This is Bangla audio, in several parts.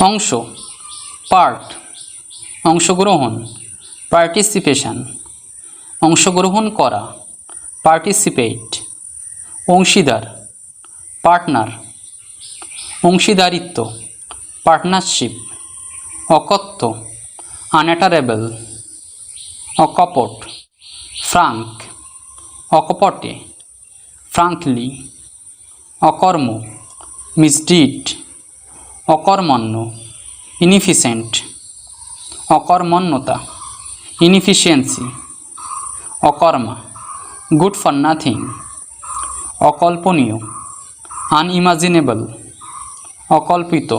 অংশ পার্ট অংশগ্রহণ পার্টিসিপেশন অংশগ্রহণ করা পার্টিসিপেট অংশীদার পার্টনার অংশীদারিত্ব পার্টনারশিপ অকথ্য আনঅ্যাটারেবল অকপট ফ্রাঙ্ক অকপটে ফ্রাঙ্কলি অকর্ম মিসডিড অকর্মণ্য ইনিফিসেন্ট অকর্মণ্যতা ইনিফিসিয়েন্সি অকর্মা গুড ফর নাথিং অকল্পনীয় আনইমাজিনেবল অকল্পিত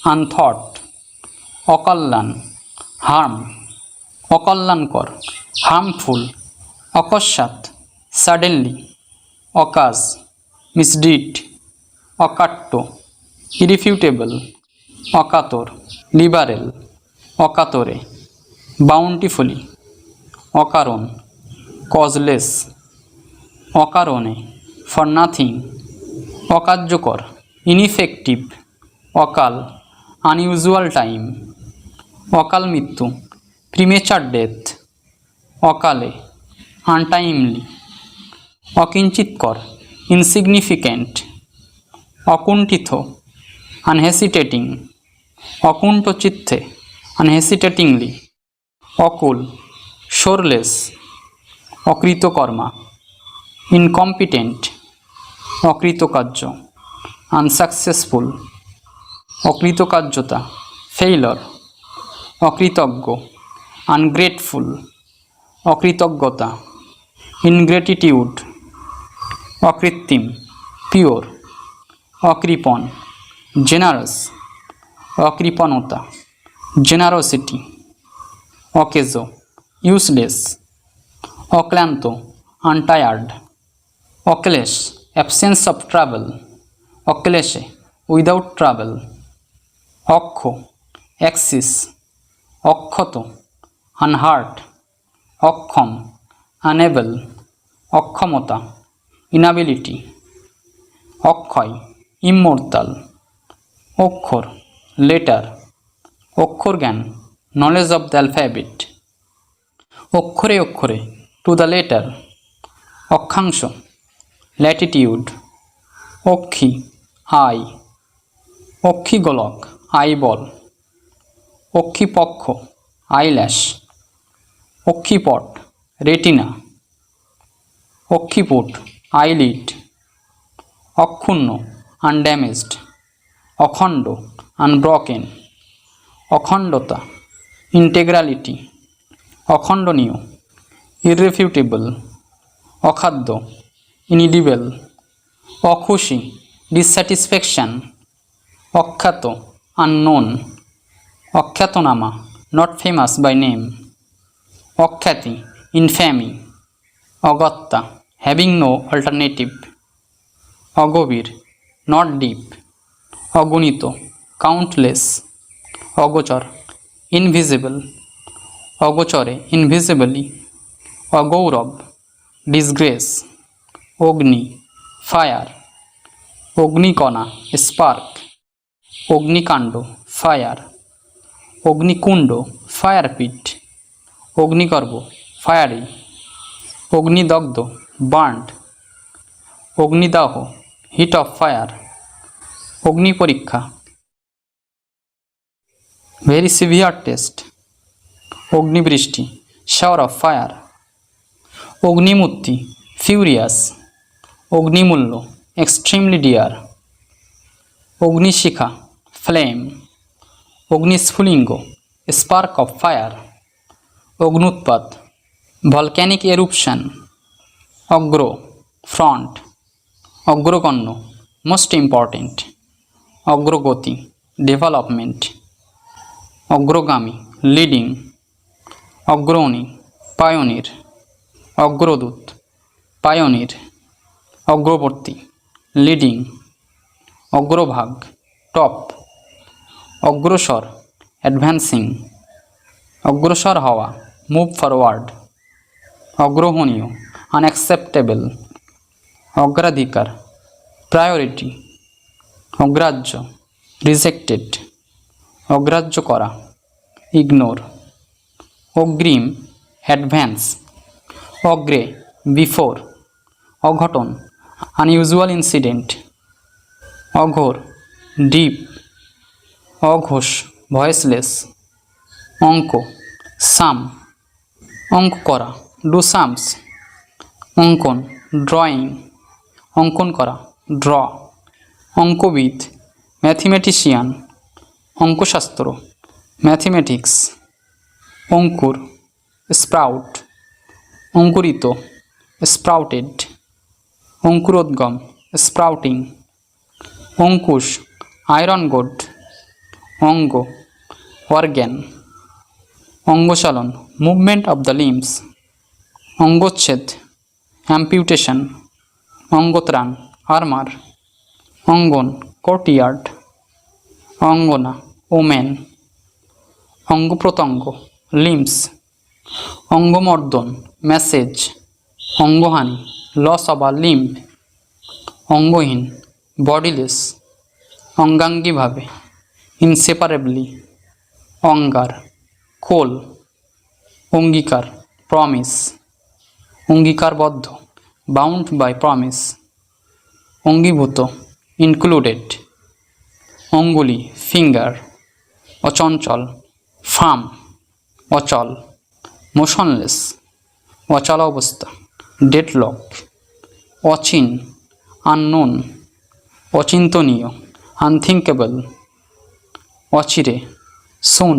আনথট অকল্যাণ হার্ম অকল্যাণকর হার্মফুল অকস্মাৎ সাডেনলি অকাজ মিসডিড অকাট্য ইরিফিউটেবল অকাতর লিবারেল অকাতরে বাউন্টিফুলি অকারণ কজলেস অকারণে ফর নাথিং অকার্যকর ইনইফেক্টিভ অকাল আনইউজুয়াল টাইম অকাল মৃত্যু প্রিমেচার ডেথ অকালে আনটাইমলি অকিঞ্চিৎকর ইনসিগনিফিক্যান্ট অকুণ্ঠিত আনহেসিটেটিং অকুণ্ঠচিত্তে আনহেসিটেটিংলি অকুল শোরলেস অকৃতকর্মা ইনকম্পিটেন্ট অকৃতকার্য আনসাকসেসফুল অকৃতকার্যতা ফেইলর অকৃতজ্ঞ আনগ্রেটফুল অকৃতজ্ঞতা ইনগ্রেটিটিউড অকৃত্রিম পিওর অকৃপণ জেনারাস অকৃপণতা জেনারোসিটি অকেজো ইউজলেস অক্লান্ত আনটায়ার্ড অক্লেশ অ্যাবসেন্স অফ ট্রাভেল অক্লেশে উইদাউট ট্রাভেল অক্ষ অ্যাক্সিস অক্ষত আনহার্ট অক্ষম আনএবল অক্ষমতা ইনাবিলিটি অক্ষয় ইমমর্টাল অক্ষর লেটার অক্ষর জ্ঞান নলেজ অফ দ্য অ্যালফাবেট অক্ষরে অক্ষরে টু দ্য লেটার অক্ষাংশ ল্যাটিটিউড অক্ষি আই অক্ষিগোলক আইবল অক্ষিপক্ষ আইল্যাশ অক্ষিপট রেটিনা অক্ষিপুট আইলিড অক্ষুণ্ণ আনড্যামেজড অখণ্ড আনব্রকেন অখণ্ডতা ইন্টেগ্রালিটি অখণ্ডনীয় ইররেফিউটেবল অখাদ্য ইনইডিবল অখুশি ডিসস্যাটিসফ্যাকশন অখ্যাত আননোন অখ্যাতনামা নট ফেমাস বাই নেম অখ্যাতি ইনফ্যামি অগত্যা হ্যাভিং নো অল্টারনেটিভ অগভীর নট ডিপ অগণিত কাউন্টলেস অগোচর ইনভিজিবল অগোচরে ইনভিজিবলি অগৌরব ডিসগ্রেস অগ্নি ফায়ার অগ্নিকণা স্পার্ক অগ্নিকাণ্ড ফায়ার অগ্নিকুণ্ড ফায়ার পিট অগ্নিগর্ভ ফায়ারি অগ্নিদগ্ধ বার্ন্ড অগ্নিদাহ হিট অফ ফায়ার অগ্নিপরীক্ষা ভেরি সিভিয়ার টেস্ট অগ্নিবৃষ্টি শাওয়ার অফ ফায়ার অগ্নিমূর্তি ফিউরিয়াস অগ্নিমূল্য এক্সট্রিমলি ডিয়ার অগ্নিশিখা ফ্লেম অগ্নিস্ফুলিঙ্গ স্পার্ক অফ ফায়ার অগ্নুৎপাত ভলক্যানিক এরুপশন অগ্র ফ্রন্ট অগ্রগণ্য মোস্ট ইম্পর্টেন্ট অগ্রগতি ডেভেলপমেন্ট অগ্রগামী লিডিং অগ্রণী পায়োনির অগ্রদূত পায়োনির অগ্রবর্তী লিডিং অগ্রভাগ টপ অগ্রসর অ্যাডভান্সিং অগ্রসর হওয়া মুভ ফরওয়ার্ড অগ্রহণীয় আনঅ্যাকসেপ্টেবল অগ্রাধিকার প্রায়োরিটি অগ্রাহ্য রিজেক্টেড অগ্রাহ্য করা, ইগনোর। অগ্রিম, অ্যাডভান্স। অগ্রে, বিফোর, অঘটন, আনইউজুয়াল ইনসিডেন্ট। অঘোর, ডিপ। অঘোষ, ভয়েসলেস। অঙ্ক, সাম, অঙ্ক করা, ডু সামস। অঙ্কন, ড্রয়িং, অঙ্কন করা, ড্র। অঙ্কবিদ, ম্যাথমেটিশিয়ান, অঙ্কশাস্ত্র, ম্যাথমেটিক্স। অঙ্কুর, স্প্রাউট, অঙ্কুরিত, স্প্রাউটেড। অঙ্কুরোদ্গম, স্প্রাউটিং। অঙ্কুশ, আয়রন গোড। অঙ্গ, অর্গ্যান। অঙ্গচালন, মুভমেন্ট অব দ্য লিম্বস। অঙ্গচ্ছেদ, অ্যাম্পিউটেশন। অঙ্গত্রাণ, আর্মার। অঙ্গন, কোর্টইয়ার্ড। অঙ্গনা, ওমেন। অঙ্গপ্রত্যঙ্গ, লিম্বস। অঙ্গমর্দন, ম্যাসেজ। অঙ্গহানি, লস অব আ লিম্ব। অঙ্গহীন, বডিলেস। অঙ্গাঙ্গিভাবে, ইনসেপারেবলি। অঙ্গার, কোল। অঙ্গীকার, প্রমিস। অঙ্গীকারবদ্ধ, বাউন্ড বাই প্রমিস। অঙ্গীভূত, ইনক্লুডেড। অঙ্গুলি, ফিঙ্গার। অচঞ্চল, ফার্ম, অচল। মোশনলেস, অচল অবস্থা, ডেডলক। অচিন, আননোন, অচিন্তনীয়, আনথিঙ্কেবল। অচিরে, সুন।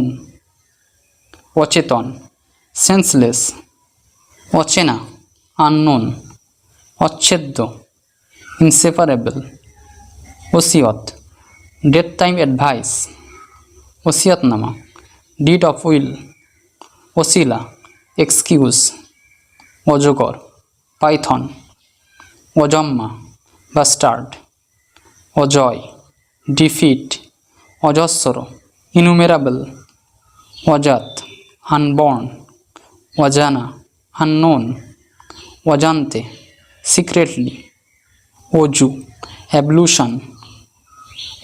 অচেতন, সেন্সলেস। অচেনা, আননোন, অচ্ছেদ্য, ইনসেপারেবল। ওসিয়ত, ডেথ টাইম অ্যাডভাইস। ওসিয়তনামা, ডিড অফ উইল। ওসিলা, এক্সকিউজ। অজগর, পাইথন। অজম্মা, বাস্টার্ড। অজয়, ডিফিট, অজস্র, ইনুমেরাবল। অজাত, আনবর্ন। অজানা, আননোন। অজান্তে, সিক্রেটলি। অজু, অ্যাবলুশন।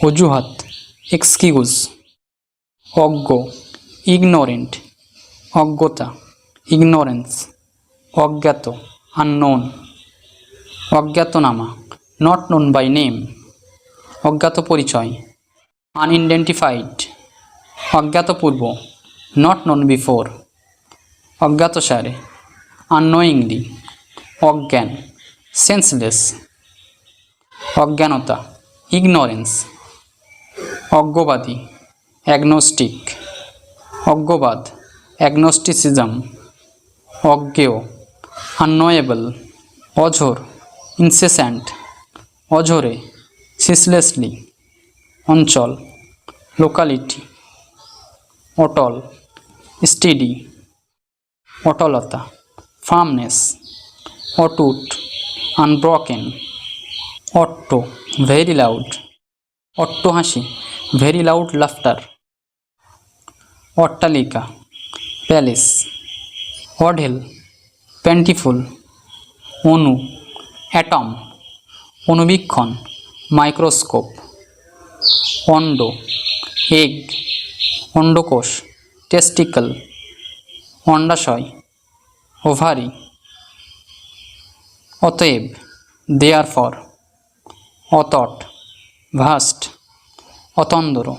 অজুহাত, এক্সকিউজ। অজ্ঞ, ইগনোরেন্ট। অজ্ঞতা, ইগনোরেন্স। অজ্ঞাত, আননোন। অজ্ঞাতনামা, নট নোন বাই নেম। অজ্ঞাত পরিচয়, আনইডেন্টিফাইড। অজ্ঞাতপূর্ব, নট নোন বিফোর। অজ্ঞাতসারে, আননোয়িংলি। অজ্ঞান, সেন্সলেস। অজ্ঞানতা, ইগনোরেন্স। অজ্ঞবাদী, অ্যাগনোস্টিক। অজ্ঞবাদ, অ্যাগনোস্টিসিজম। অজ্ঞেয়, আননোয়েবল। অঝোর, ইনসেস্যান্ট। অঝোরে, সিসলেসলি। অঞ্চল, লোকালিটি। অটল, স্টেডি। অটলতা, ফার্মনেস। অটুট, আনব্রকেন। অট্ট, ভেরি লাউড। অট্টহাসি, ভেরি লাউড লাফটার। অট্টালিকা, প্যালেস। অঢেল, প্যান্টিফুল। অণু, অ্যাটম। অণুবীক্ষণ, মাইক্রোস্কোপ। অণ্ড, এগ। অণ্ডকোষ, টেস্টিকল। অণ্ডাশয়, ওভারি। অতএব, দেয়ারফর। অতট, ভাস্ট। অতন্দ্র,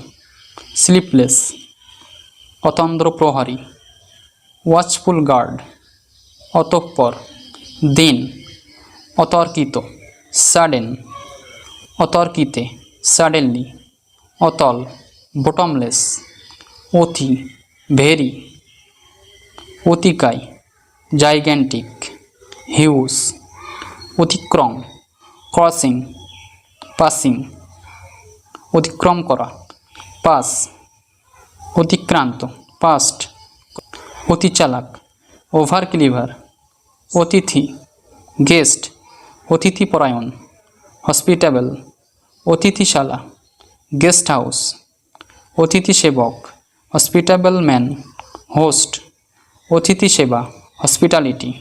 স্লিপলেস। অতন্দ্র প্রহরী, ওয়াচফুল গার্ড। অতঃপর, দেন। অতর্কিত, সাডেন। অতর্কিতে, সাডেনলি। অতল, বটমলেস। অতি, ভেরি। অতিকায়, জাইগ্যান্টিক, হিউজ। অতিক্রম, ক্রসিং, পাসিং। অতিক্রম করা, পাস। অতিক্রান্ত, পাস্ট। অতিচালাক, ওভার ক্লিভার। অতিথি, গেস্ট। অতিথিপরায়ণ, হসপিটেবল। অতিথিশালা, গেস্ট হাউস। অতিথি সেবক, হসপিটেবল ম্যান, হোস্ট। অতিথি সেবা, হসপিটালিটি।